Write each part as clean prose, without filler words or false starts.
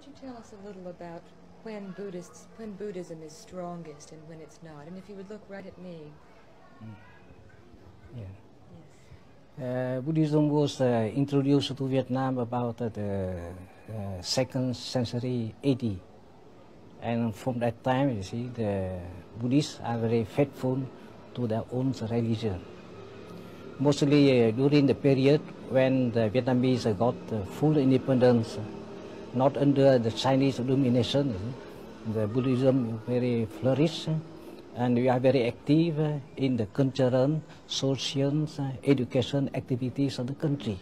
Could you tell us a little about when Buddhism is strongest and when it's not? And if you would look right at me. Yeah. Yes. Buddhism was introduced to Vietnam about the 2nd century AD. And from that time, you see, the Buddhists are very faithful to their own religion. Mostly during the period when the Vietnamese got full independence, not under the Chinese domination, the Buddhism very flourished, and we are very active in the cultural, social, education activities of the country.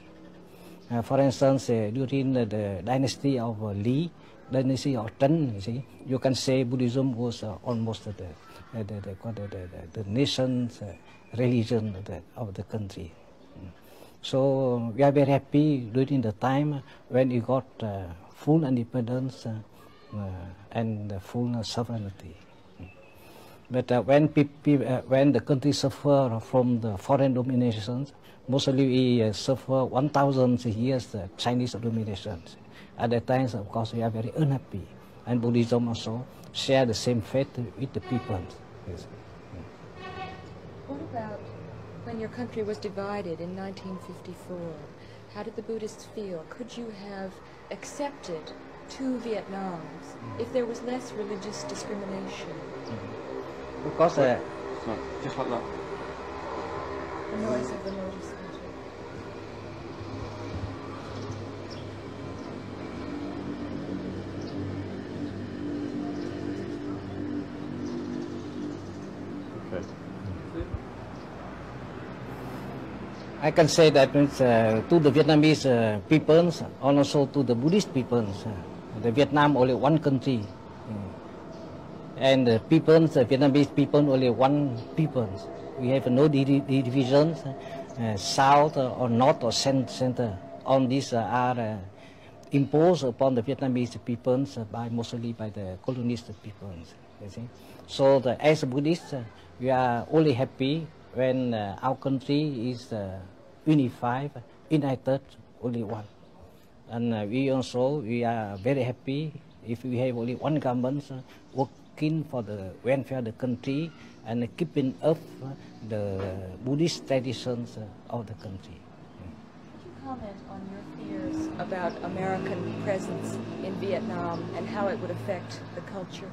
For instance, during the dynasty of Li, dynasty of Tang, you see, you can say Buddhism was almost the nation's religion of the country. So we are very happy during the time when we got full independence and full sovereignty. But when the country suffer from the foreign dominations, mostly we suffer 1,000 years Chinese domination. At that time, of course, we are very unhappy, and Buddhism also share the same fate with the people. Yes. What about when your country was divided in 1954? How did the Buddhists feel? Could you have accepted two Vietnams if there was less religious discrimination? Because just like that. The noise of the motor scooter. Okay. I can say that means, to the Vietnamese peoples, and also to the Buddhist peoples, the Vietnam only one country, and the peoples, the Vietnamese people only one people. We have no divisions, south or north or center. All these are imposed upon the Vietnamese peoples mostly by the colonist peoples. You see, so as Buddhists, we are only happy when our country is unified, united, only one. And we are very happy if we have only one government working for the welfare of the country and keeping up the Buddhist traditions of the country. Could you comment on your fears about American presence in Vietnam and how it would affect the culture?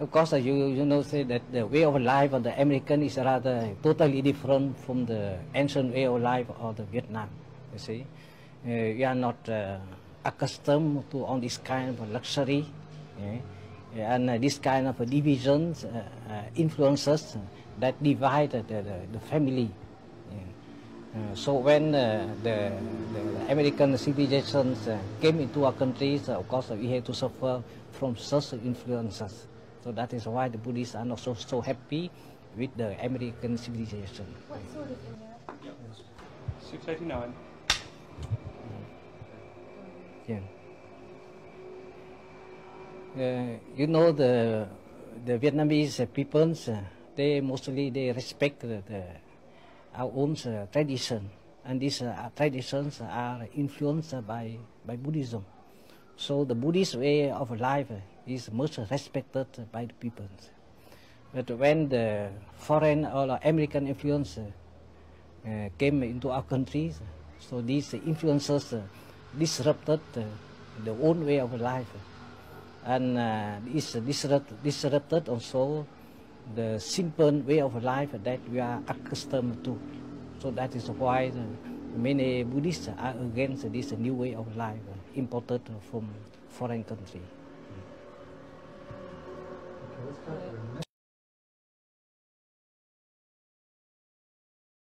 Of course, you know, say that the way of life of the American is rather totally different from the ancient way of life of the Vietnam. You see, we are not accustomed to all this kind of luxury, and this kind of divisions, influences that divide the family. So when the American civilizations came into our countries, of course, we had to suffer from such influences. So that is why the Buddhists are not so happy with the American civilization. What sort of American? 689. Yeah. You know, the Vietnamese peoples, they respect our own tradition, and these traditions are influenced by Buddhism. So the Buddhist way of life is much respected by the people. But when the foreign or American influence came into our countries, so these influences disrupted the own way of life, and this disrupted also the simple way of life that we are accustomed to. So that is why many Buddhists are against this new way of life imported from foreign country. Okay, let's cut for a minute.